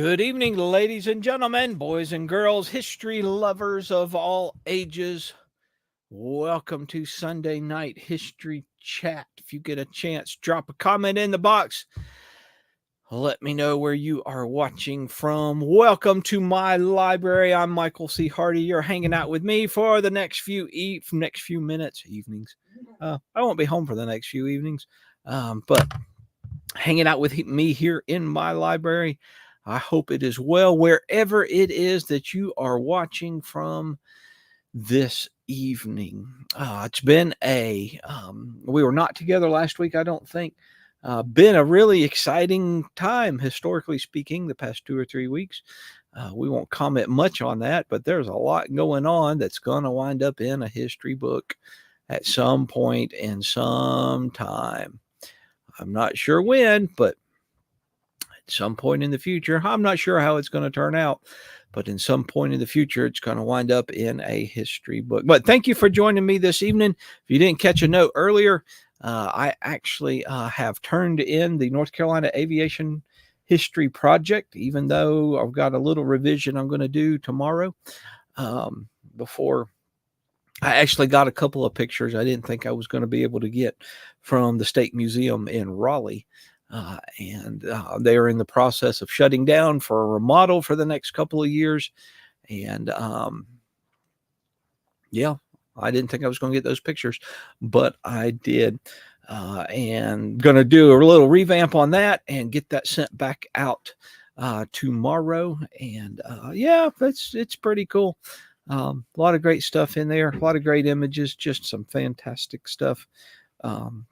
Good evening, ladies and gentlemen, boys and girls, history lovers of all ages. Welcome to Sunday Night History Chat. If you get a chance, drop a comment in the box. Let me know where you are watching from. Welcome to my library. I'm Michael C. Hardy. You're hanging out with me for the next few minutes, evenings. I won't be home for the next few evenings, but hanging out with me here in my library. I hope it is well wherever it is that you are watching from this evening. It's been we were not together last week, I don't think. Been a really exciting time, historically speaking, the past 2 or 3 weeks. We won't comment much on that, but there's a lot going on that's going to wind up in a history book at some point in some time. I'm not sure when, but at some point in the future, I'm not sure how it's going to turn out, but in some point in the future, it's going to wind up in a history book. But thank you for joining me this evening. If you didn't catch a note earlier, I actually have turned in the North Carolina Aviation History Project, even though I've got a little revision I'm going to do tomorrow. Before I actually got a couple of pictures I didn't think I was going to be able to get from the State Museum in Raleigh. And they are in the process of shutting down for a remodel for the next couple of years. And yeah, I didn't think I was going to get those pictures, but I did. And going to do a little revamp on that and get that sent back out tomorrow. And yeah, it's pretty cool. A lot of great stuff in there, a lot of great images, just some fantastic stuff.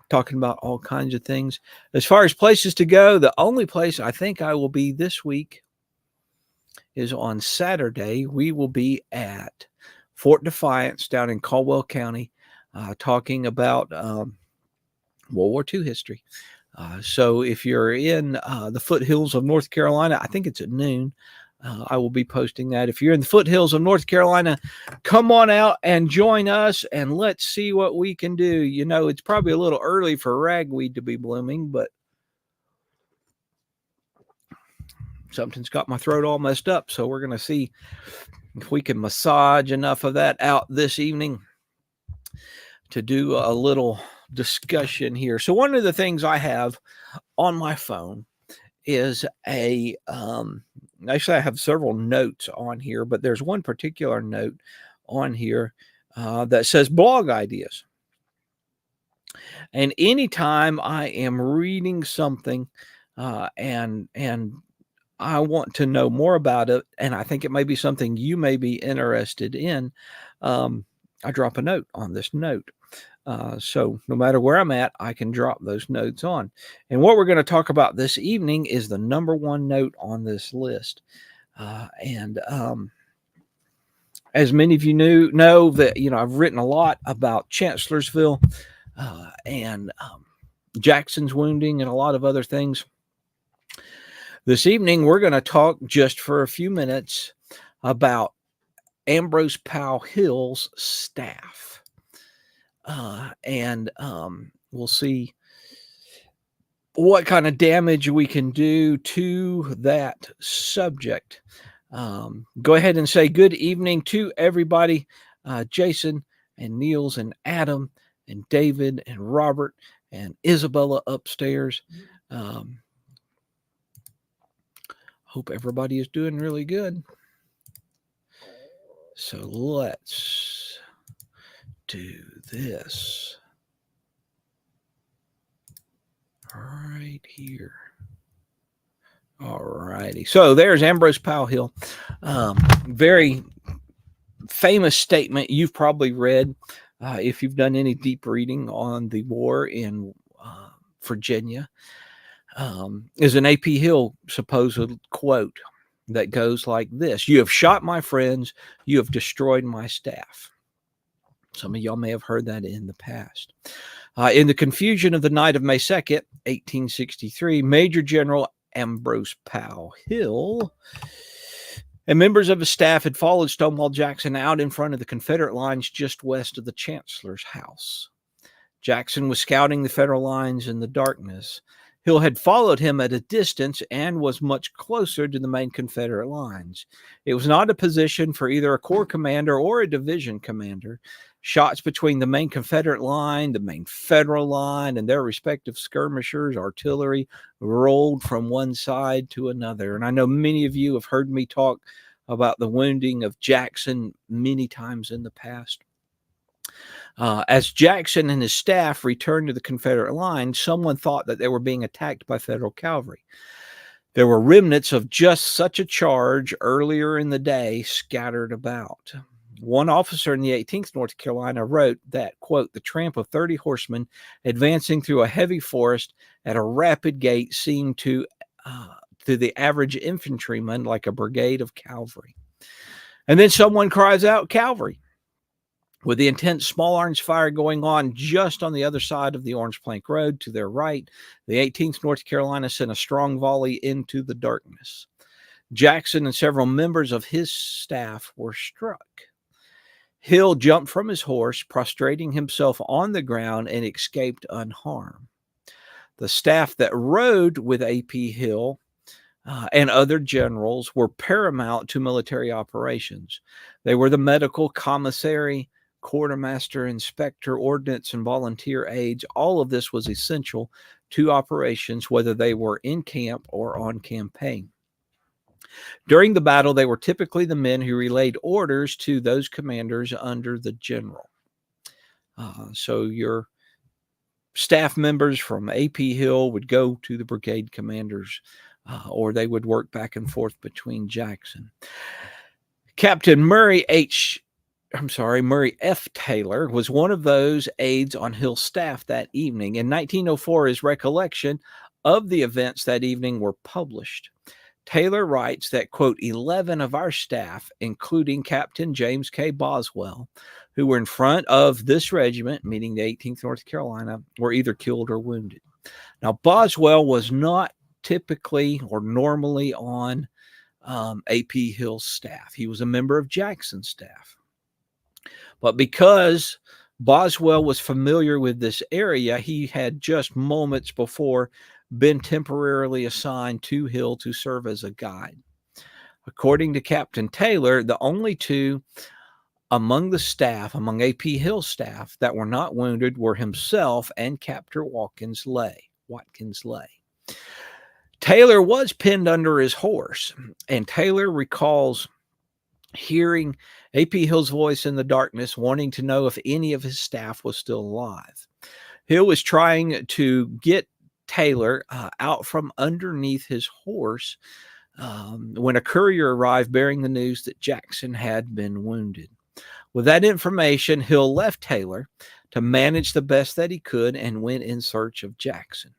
Talking about all kinds of things. As far as places to go, the only place I think I will be this week is on Saturday. We will be at Fort Defiance down in Caldwell County, talking about World War II history. So if you're in the foothills of North Carolina, I think it's at noon. I will be posting that. If you're in the foothills of North Carolina, come on out and join us, and let's see what we can do. You know, it's probably a little early for ragweed to be blooming, but something's got my throat all messed up, so we're going to see if we can massage enough of that out this evening to do a little discussion here. So one of the things I have on my phone is actually I have several notes on here, but there's one particular note on here that says blog ideas. And anytime I am reading something and I want to know more about it, and I think it may be something you may be interested in, I drop a note on this note. So no matter where I'm at, I can drop those notes on. And what we're going to talk about this evening is the number one note on this list. As many of you know that, I've written a lot about Chancellorsville and Jackson's wounding and a lot of other things. This evening, we're going to talk just for a few minutes about Ambrose Powell Hill's staff. We'll see what kind of damage we can do to that subject. Go ahead and say good evening to everybody. Jason and Niels and Adam and David and Robert and Isabella upstairs. Hope everybody is doing really good. So let's do this right here. All righty. So there's Ambrose Powell Hill. Very famous statement you've probably read if you've done any deep reading on the war in Virginia. Is an A.P. Hill supposed quote that goes like this: "You have shot my friends, you have destroyed my staff." Some of y'all may have heard that in the past. In the confusion of the night of May 2nd, 1863, Major General Ambrose Powell Hill and members of his staff had followed Stonewall Jackson out in front of the Confederate lines just west of the Chancellor's house. Jackson was scouting the Federal lines in the darkness. Hill had followed him at a distance and was much closer to the main Confederate lines. It was not a position for either a corps commander or a division commander. Shots between the main Confederate line, the main Federal line, and their respective skirmishers, artillery, rolled from one side to another. And I know many of you have heard me talk about the wounding of Jackson many times in the past. As Jackson and his staff returned to the Confederate line, someone thought that they were being attacked by Federal cavalry. There were remnants of just such a charge earlier in the day scattered about. One officer in the 18th North Carolina wrote that, quote, the tramp of 30 horsemen advancing through a heavy forest at a rapid gait seemed to the average infantryman like a brigade of cavalry. And then someone cries out, cavalry. With the intense small arms fire going on just on the other side of the Orange Plank Road to their right, the 18th North Carolina sent a strong volley into the darkness. Jackson and several members of his staff were struck. Hill jumped from his horse, prostrating himself on the ground, and escaped unharmed. The staff that rode with A.P. Hill and other generals were paramount to military operations. They were the medical commissary, quartermaster, inspector, ordnance, and volunteer aides. All of this was essential to operations, whether they were in camp or on campaign. During the battle, they were typically the men who relayed orders to those commanders under the general. So your staff members from A.P. Hill would go to the brigade commanders, or they would work back and forth between Jackson. Captain Murray F. Taylor was one of those aides on Hill's staff that evening. In 1904, his recollection of the events that evening were published. Taylor writes that, quote, 11 of our staff, including Captain James K. Boswell, who were in front of this regiment, meaning the 18th North Carolina, were either killed or wounded. Now, Boswell was not typically or normally on A.P. Hill's staff. He was a member of Jackson's staff. But because Boswell was familiar with this area, he had just moments before been temporarily assigned to Hill to serve as a guide. According to Captain Taylor, the only two among A.P. Hill's staff that were not wounded were himself and Captain Watkins Leigh. Taylor was pinned under his horse, and Taylor recalls hearing A.P. Hill's voice in the darkness, wanting to know if any of his staff was still alive. Hill was trying to get Taylor out from underneath his horse when a courier arrived bearing the news that Jackson had been wounded. With that information, Hill left Taylor to manage the best that he could and went in search of Jackson.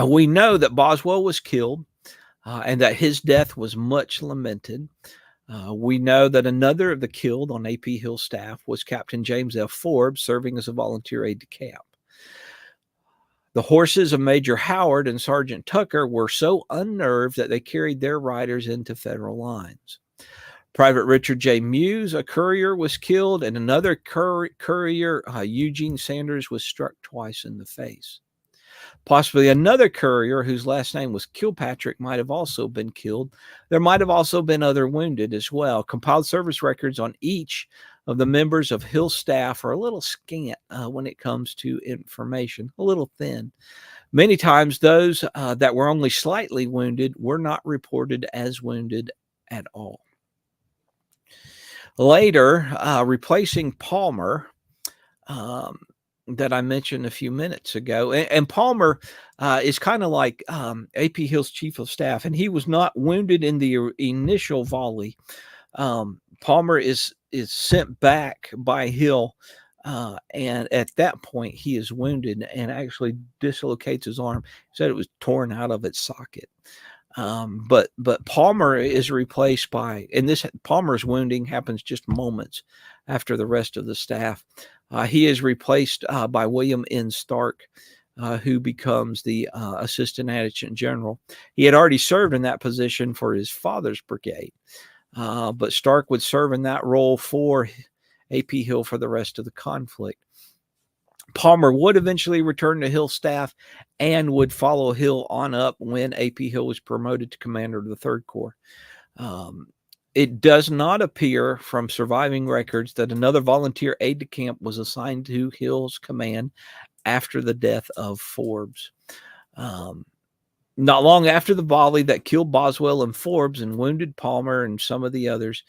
We know that Boswell was killed and that his death was much lamented. We know that another of the killed on A.P. Hill's staff was Captain James F. Forbes, serving as a volunteer aide-de-camp. The horses of Major Howard and Sergeant Tucker were so unnerved that they carried their riders into Federal lines. Private Richard J. Muse, a courier, was killed, and another courier, Eugene Sanders, was struck twice in the face. Possibly another courier whose last name was Kilpatrick might have also been killed. There might have also been other wounded as well. Compiled service records on each of the members of Hill's staff are a little scant when it comes to information, a little thin. Many times those that were only slightly wounded were not reported as wounded at all. Later, replacing Palmer, that I mentioned a few minutes ago. And Palmer is kind of like A.P. Hill's chief of staff, and he was not wounded in the initial volley. Palmer is sent back by Hill, and at that point he is wounded and actually dislocates his arm. He said it was torn out of its socket. But Palmer is replaced by, and this Palmer's wounding happens just moments after the rest of the staff. He is replaced by William N. Stark, who becomes the assistant adjutant general. He had already served in that position for his father's brigade, but Stark would serve in that role for A.P. Hill for the rest of the conflict. Palmer would eventually return to Hill's staff and would follow Hill on up when A.P. Hill was promoted to commander of the Third Corps. It does not appear from surviving records that another volunteer aide-de-camp was assigned to Hill's command after the death of Forbes. Not long after the volley that killed Boswell and Forbes and wounded Palmer and some of the others,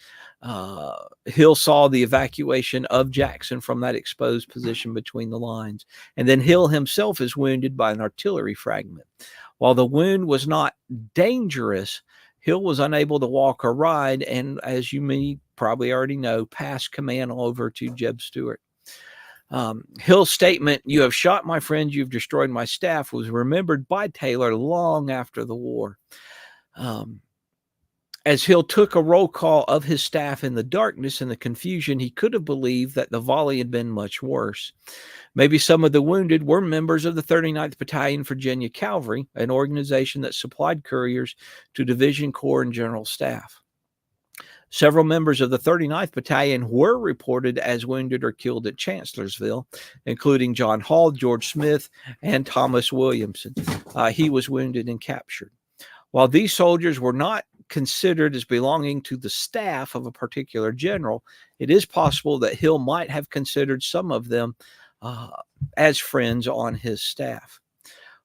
Hill saw the evacuation of Jackson from that exposed position between the lines. And then Hill himself is wounded by an artillery fragment. While the wound was not dangerous, Hill was unable to walk or ride, and as you may probably already know, passed command over to Jeb Stuart. Hill's statement, "You have shot my friends, you've destroyed my staff," was remembered by Taylor long after the war. As Hill took a roll call of his staff in the darkness and the confusion, he could have believed that the volley had been much worse. Maybe some of the wounded were members of the 39th Battalion Virginia Cavalry, an organization that supplied couriers to Division Corps and General Staff. Several members of the 39th Battalion were reported as wounded or killed at Chancellorsville, including John Hall, George Smith, and Thomas Williamson. He was wounded and captured. While these soldiers were not considered as belonging to the staff of a particular general, it is possible that Hill might have considered some of them as friends on his staff.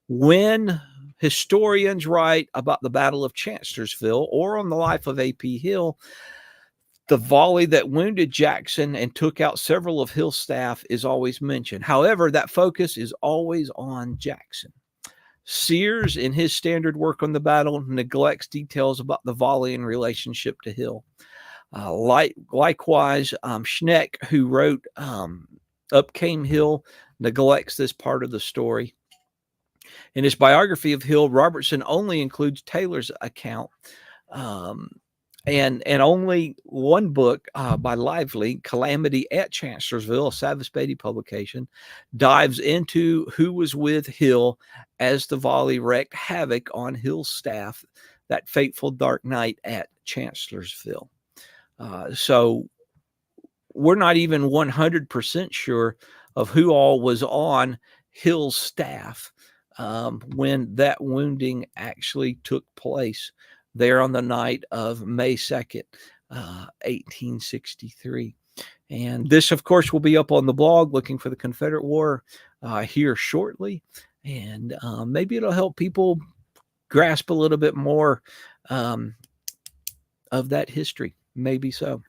When historians write about the Battle of Chancellorsville or on the life of A.P. Hill, the volley that wounded Jackson and took out several of Hill's staff is always mentioned. However, that focus is always on Jackson. Sears, in his standard work on the battle, neglects details about the volley in relationship to Hill. Likewise, Schneck, who wrote Up Came Hill, neglects this part of the story. In his biography of Hill, Robertson only includes Taylor's account, and only one book by Lively, Calamity at Chancellorsville, a Savas Beatty publication, dives into who was with Hill as the volley wreaked havoc on Hill's staff that fateful dark night at Chancellorsville. So we're not even 100% sure of who all was on Hill's staff when that wounding actually took place there on the night of May 2nd, 1863. And this, of course, will be up on the blog, Looking for the Confederate War, here shortly. And maybe it'll help people grasp a little bit more of that history. Maybe so.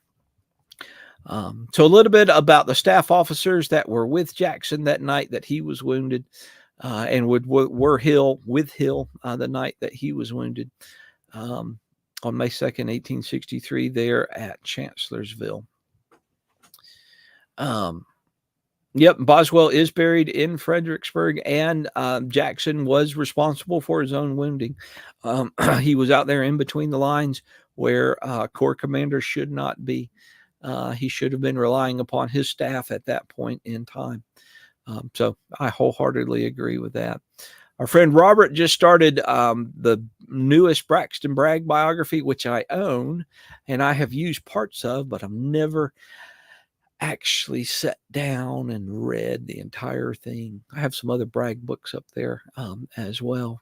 So a little bit about the staff officers that were with Jackson that night that he was wounded, and were with Hill the night that he was wounded on May 2nd, 1863, there at Chancellorsville. Boswell is buried in Fredericksburg, and Jackson was responsible for his own wounding. He was out there in between the lines where Corps commander should not be. He should have been relying upon his staff at that point in time. So I wholeheartedly agree with that. Our friend Robert just started the newest Braxton Bragg biography, which I own, and I have used parts of, but I've never actually sat down and read the entire thing. I have some other Bragg books up there as well.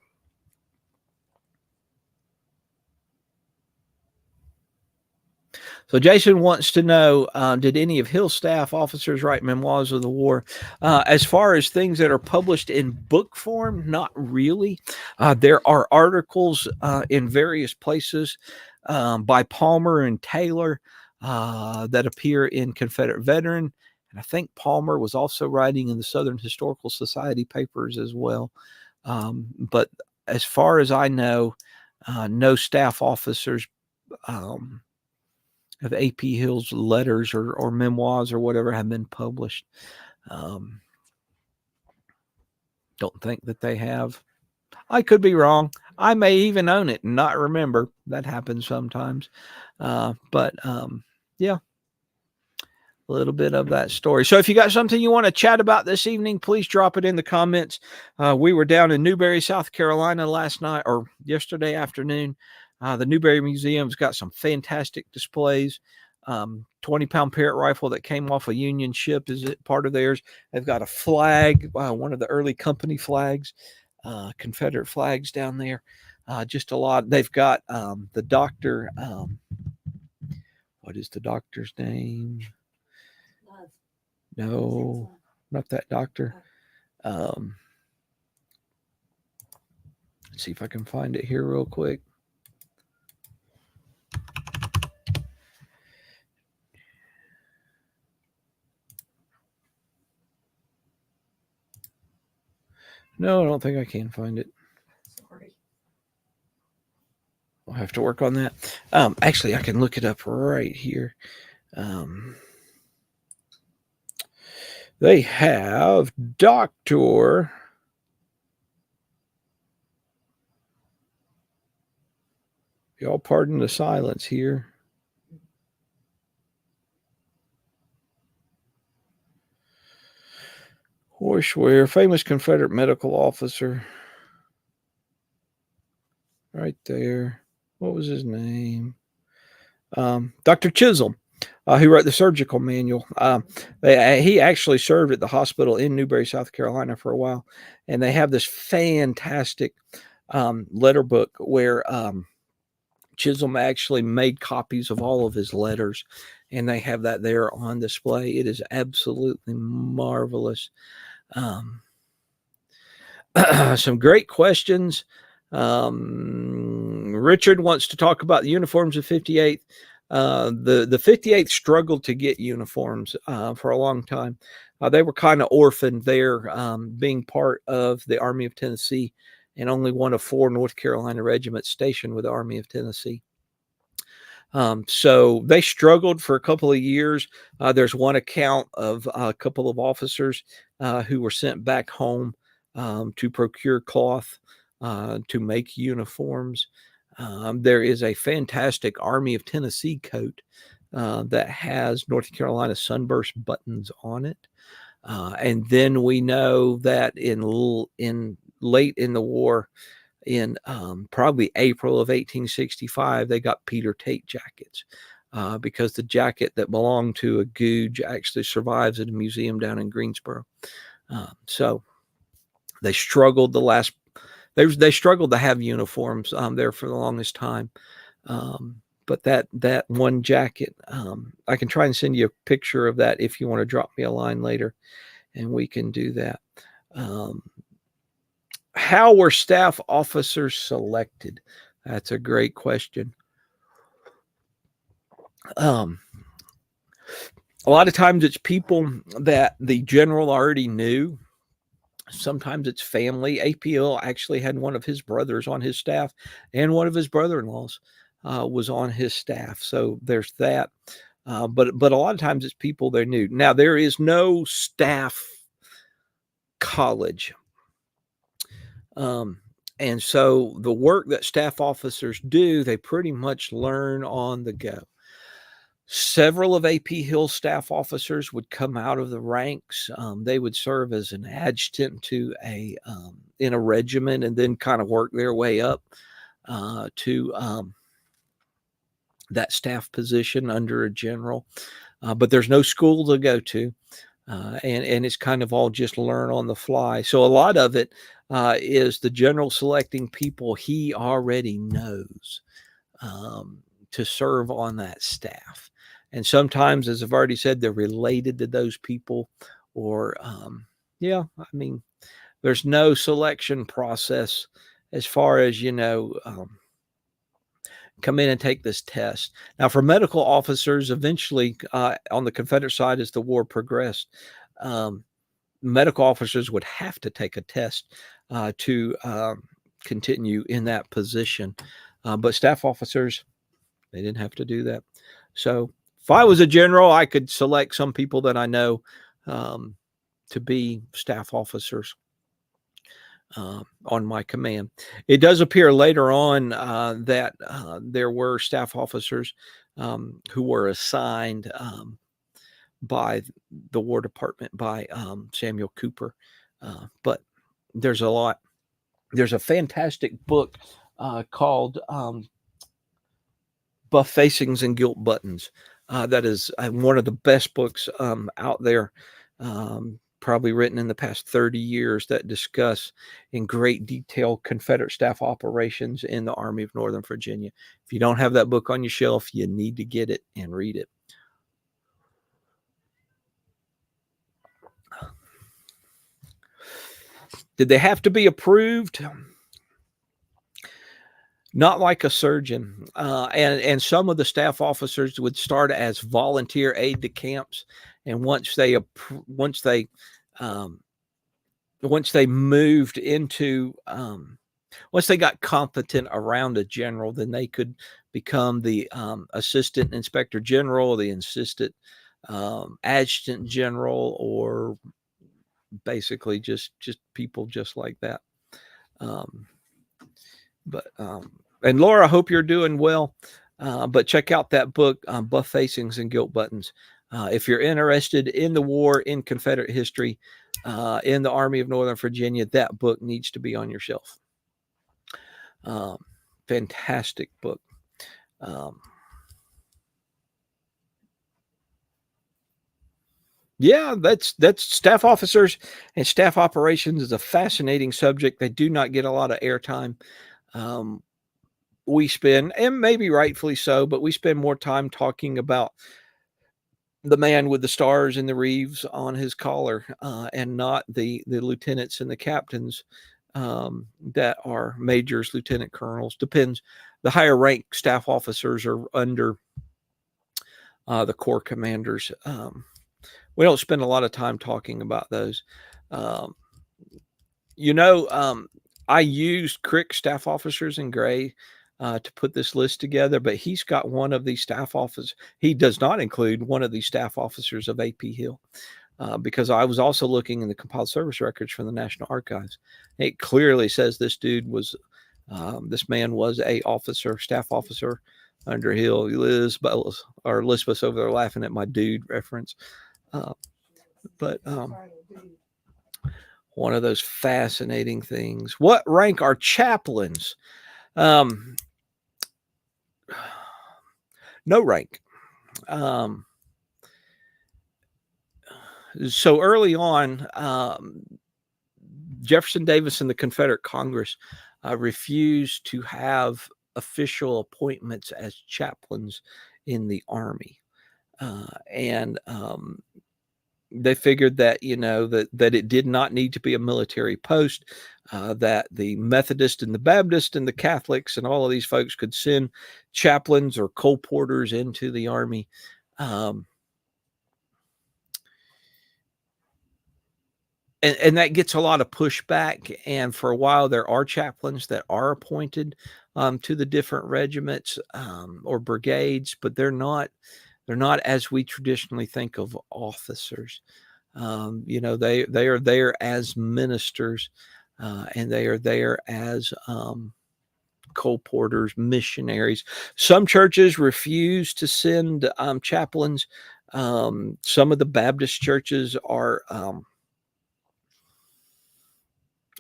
So Jason wants to know, did any of Hill's staff officers write memoirs of the war? As far as things that are published in book form, not really. There are articles in various places by Palmer and Taylor that appear in Confederate Veteran. And I think Palmer was also writing in the Southern Historical Society papers as well. But as far as I know, no staff officers of A.P. Hill's letters or memoirs or whatever have been published. Don't think that they have. I could be wrong. I may even own it and not remember. That happens sometimes. But yeah, a little bit of that story. So if you got something you want to chat about this evening, please drop it in the comments. We were down in Newberry, South Carolina last night or yesterday afternoon. The Newberry Museum's got some fantastic displays. 20-pound Parrott rifle that came off a Union ship is it part of theirs. They've got a flag, one of the early company flags, Confederate flags down there. Just a lot. They've got the doctor. What is the doctor's name? Love. No, not that doctor. Let's see if I can find it here real quick. No, I don't think I can find it. Sorry. I'll have to work on that. Actually, I can look it up right here. They have Doctor. Y'all pardon the silence here. Horseware, famous Confederate medical officer. Right there. What was his name? Dr. Chisholm, who wrote the surgical manual. He actually served at the hospital in Newberry, South Carolina for a while. And they have this fantastic letter book where Chisholm actually made copies of all of his letters. And they have that there on display. It is absolutely marvelous. Some great questions. Richard wants to talk about the uniforms of 58th. The 58th struggled to get uniforms for a long time. They were kind of orphaned there, being part of the Army of Tennessee and only one of 4 North Carolina regiments stationed with the Army of Tennessee. So they struggled for a couple of years. There's one account of a couple of officers who were sent back home to procure cloth to make uniforms. There is a fantastic Army of Tennessee coat that has North Carolina sunburst buttons on it. And then we know that in late in the war, in probably April of 1865, they got Peter Tate jackets because the jacket that belonged to a Gouge actually survives at a museum down in Greensboro. So they struggled they struggled to have uniforms there for the longest time. But that one jacket, I can try and send you a picture of that if you want to drop me a line later, and we can do that. How were staff officers selected? That's a great question. A lot of times it's people that the general already knew. Sometimes it's family. APL actually had one of his brothers on his staff, and one of his brother-in-laws was on his staff. So there's that. But a lot of times it's people they knew. Now, there is no staff college. And so the work that staff officers do, they pretty much learn on the go. Several of AP Hill's staff officers would come out of the ranks. They would serve as an adjutant to in a regiment and then kind of work their way up to that staff position under a general. But there's no school to go to. And it's kind of all just learn on the fly. So a lot of it is the general selecting people he already knows to serve on that staff. And sometimes, as I've already said, they're related to those people or, there's no selection process as far as, come in and take this test. Now, for medical officers, eventually on the Confederate side, as the war progressed, medical officers would have to take a test to continue in that position. But staff officers, they didn't have to do that. So if I was a general, I could select some people that I know to be staff officers on my command. It does appear later on that there were staff officers who were assigned by the War Department, by Samuel Cooper. But there's a lot. There's a fantastic book called Buff Facings and Gilt Buttons That is one of the best books out there, probably written in the past 30 years, that discuss in great detail Confederate staff operations in the Army of Northern Virginia. If you don't have that book on your shelf, you need to get it and read it. Did they have to be approved? Not like a surgeon. And some of the staff officers would start as volunteer aide de camps, and once they moved into once they got competent around a general, then they could become the assistant inspector general, the assistant adjutant general, or basically just people just like that. And Laura, I hope you're doing well. But check out that book, Buff Facings and Gilt Buttons. If you're interested in the war, in Confederate history, in the Army of Northern Virginia, that book needs to be on your shelf. Fantastic book. Yeah, that's staff officers and staff operations is a fascinating subject. They do not get a lot of airtime. We spend, and maybe rightfully so, but we spend more time talking about the man with the stars and the reeves on his collar, and not the lieutenants and the captains that are majors, lieutenant colonels. Depends. The higher rank staff officers are under the corps commanders. We don't spend a lot of time talking about those. I used Crick staff officers in gray to put this list together, but he's got one of these staff officers. He does not include one of these staff officers of AP Hill, because I was also looking in the compiled service records from the National Archives. It clearly says this dude was, this man was a officer, staff officer under Hill. Elizabeth's over there laughing at my dude reference. But one of those fascinating things. What rank are chaplains? No rank. So early on, Jefferson Davis and the Confederate Congress refused to have official appointments as chaplains in the Army. And they figured that, that it did not need to be a military post, that the Methodist and the Baptist and the Catholics and all of these folks could send chaplains or colporteurs into the Army. And that gets a lot of pushback. And for a while, there are chaplains that are appointed to the different regiments or brigades, but they're not as we traditionally think of officers. They are there as ministers, and they are there as colporteurs, missionaries. Some churches refuse to send chaplains. Some of the Baptist churches are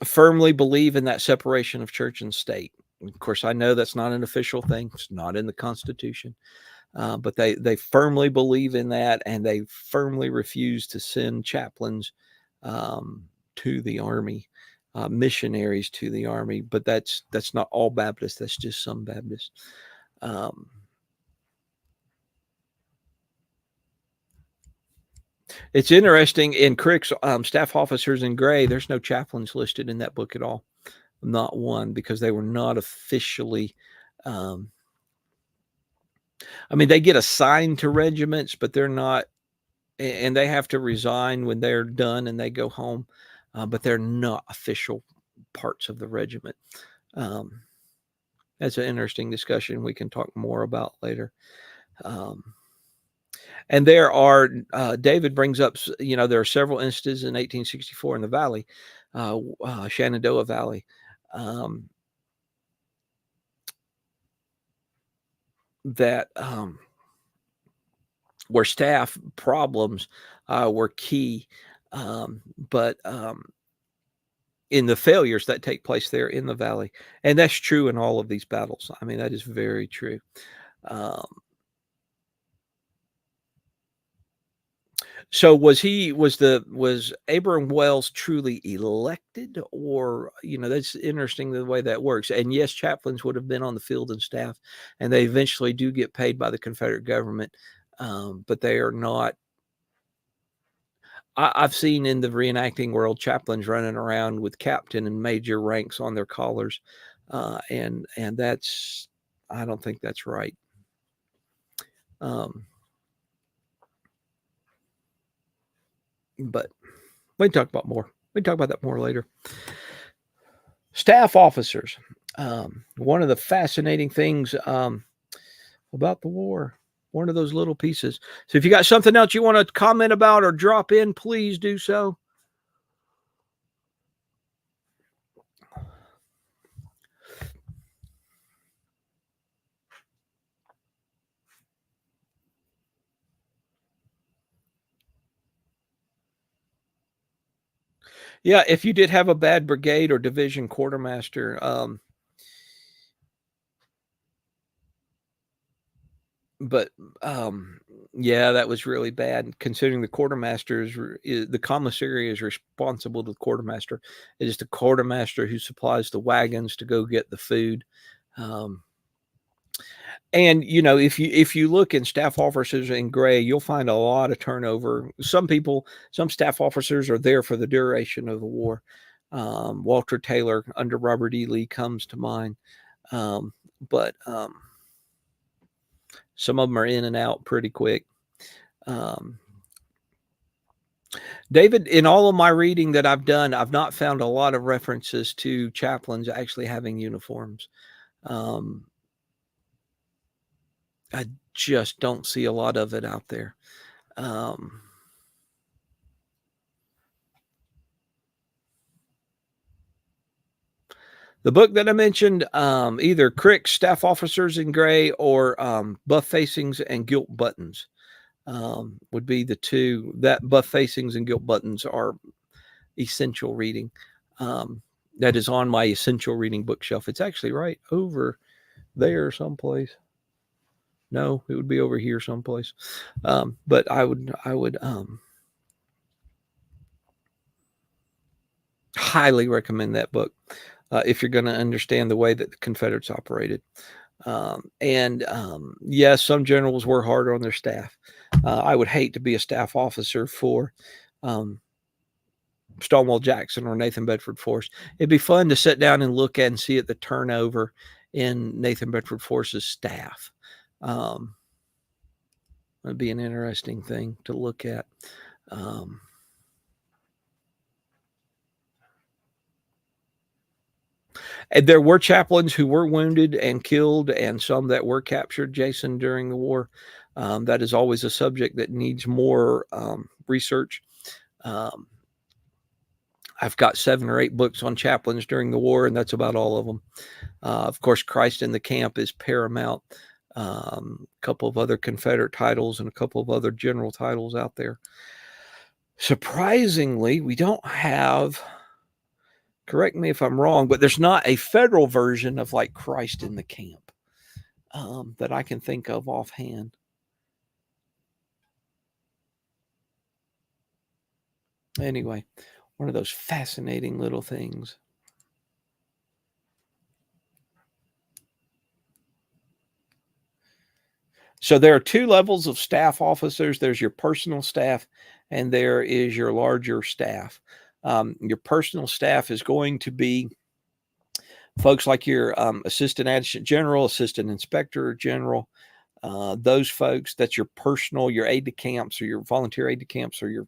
firmly believe in that separation of church and state. Of course, I know that's not an official thing. It's not in the Constitution. But they firmly believe in that, and they firmly refuse to send chaplains to the Army, missionaries to the Army. But that's not all Baptists. That's just some Baptists. It's interesting, in Crick's staff officers in gray, there's no chaplains listed in that book at all. Not one, because they were not officially they get assigned to regiments, but they're not, and they have to resign when they're done and they go home, but they're not official parts of the regiment. That's an interesting discussion we can talk more about later. And there are, David brings up, there are several instances in 1864 in the Valley, Shenandoah Valley, that where staff problems were key, but in the failures that take place there in the Valley. And that's true in all of these battles. That is very true. So was Abram Wells truly elected, or that's interesting the way that works. And yes, chaplains would have been on the field and staff, and they eventually do get paid by the Confederate government, but they are not. I've seen in the reenacting world chaplains running around with captain and major ranks on their collars, and that's I don't think that's right. But we can talk about more. We can talk about that more later. Staff officers. One of the fascinating things about the war. One of those little pieces. So if you got something else you want to comment about or drop in, please do so. Yeah, if you did have a bad brigade or division quartermaster, but yeah, that was really bad. Considering the quartermaster the commissary is responsible to the quartermaster. It is the quartermaster who supplies the wagons to go get the food. And if you look in staff officers in gray, you'll find a lot of turnover. Some staff officers are there for the duration of the war. Walter Taylor under Robert E. Lee comes to mind, but some of them are in and out pretty quick. David, in all of my reading that I've done, I've not found a lot of references to chaplains actually having uniforms. I just don't see a lot of it out there. The book that I mentioned, either Crick's Staff Officers in Gray or Buff Facings and Gilt Buttons would be the two. That Buff Facings and Gilt Buttons are essential reading. That is on my essential reading bookshelf. It's actually right over there someplace. No, it would be over here someplace. But I would highly recommend that book if you're going to understand the way that the Confederates operated. Yes, some generals were harder on their staff. I would hate to be a staff officer for Stonewall Jackson or Nathan Bedford Forrest. It'd be fun to sit down and look at and see at the turnover in Nathan Bedford Forrest's staff. It'd be an interesting thing to look at. And there were chaplains who were wounded and killed, and some that were captured, Jason, during the war. That is always a subject that needs more research. I've got 7 or 8 books on chaplains during the war, and that's about all of them. Of course, Christ in the Camp is paramount. A couple of other Confederate titles and a couple of other general titles out there. Surprisingly, we don't have, correct me if I'm wrong, but there's not a federal version of like Christ in the Camp that I can think of offhand. Anyway, one of those fascinating little things. So there are 2 levels of staff officers. There's your personal staff, and there is your larger staff. Your personal staff is going to be folks like your assistant adjutant general, assistant inspector general, those folks. That's your personal, your aide-de-camps or your volunteer aide-de-camps or your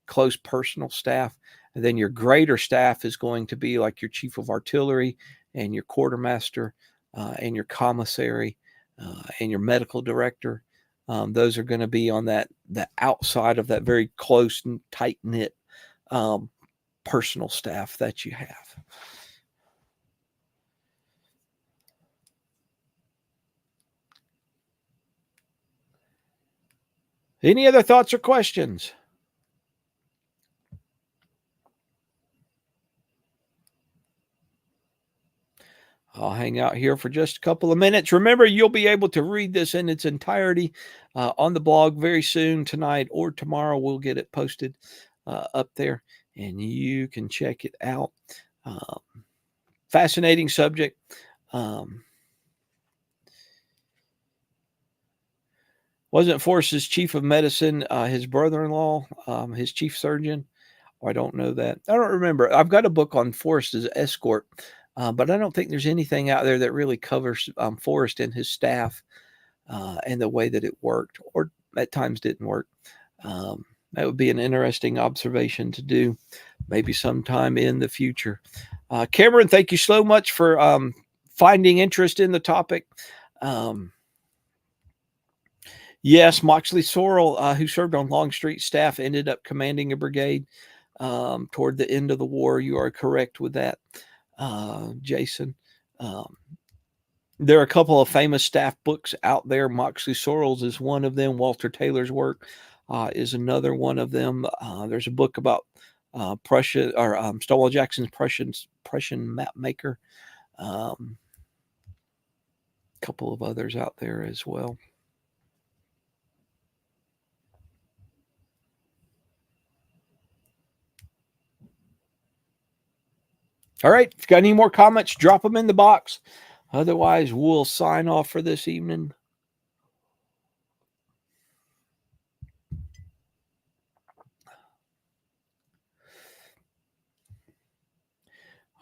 close personal staff. And then your greater staff is going to be like your chief of artillery and your quartermaster and your commissary and your medical director. Those are going to be on the outside of that very close and tight-knit personal staff that you have. Any other thoughts or questions? I'll hang out here for just a couple of minutes. Remember, you'll be able to read this in its entirety on the blog very soon, tonight or tomorrow. We'll get it posted up there, and you can check it out. Fascinating subject. Wasn't Forrest's chief of medicine his brother-in-law, his chief surgeon? Oh, I don't know that. I don't remember. I've got a book on Forrest's escort, but I don't think there's anything out there that really covers Forrest and his staff and the way that it worked, or at times didn't work. That would be an interesting observation to do, maybe sometime in the future. Cameron, thank you so much for finding interest in the topic. Yes, Moxley Sorrell, who served on Longstreet staff, ended up commanding a brigade toward the end of the war. You are correct with that, Jason. There are a couple of famous staff books out there. Moxley Sorrell's is one of them. Walter Taylor's work is another one of them. There's a book about Prussia, or Stonewall Jackson's Prussian map maker. A couple of others out there as well. All right. If you got any more comments, drop them in the box. Otherwise, we'll sign off for this evening.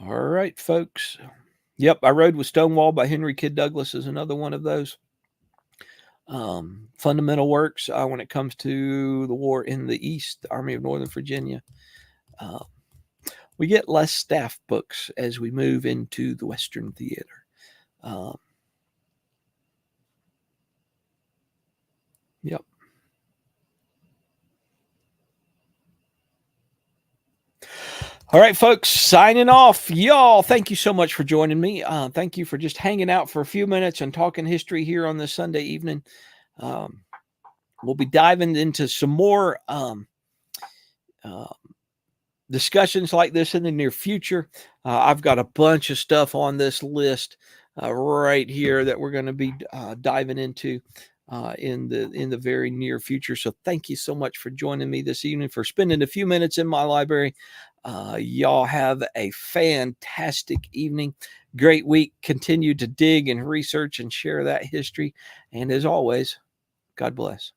All right, folks. Yep, I Rode with Stonewall by Henry Kidd Douglas is another one of those. Fundamental works when it comes to the war in the East, the Army of Northern Virginia. We get less staff books as we move into the Western theater. Yep. All right, folks, signing off. Y'all, thank you so much for joining me. Thank you for just hanging out for a few minutes and talking history here on this Sunday evening. We'll be diving into some more discussions like this in the near future. I've got a bunch of stuff on this list right here that we're going to be diving into in the very near future. So thank you so much for joining me this evening, for spending a few minutes in my library. Y'all have a fantastic evening, great week. Continue to dig and research and share that history. And as always, God bless.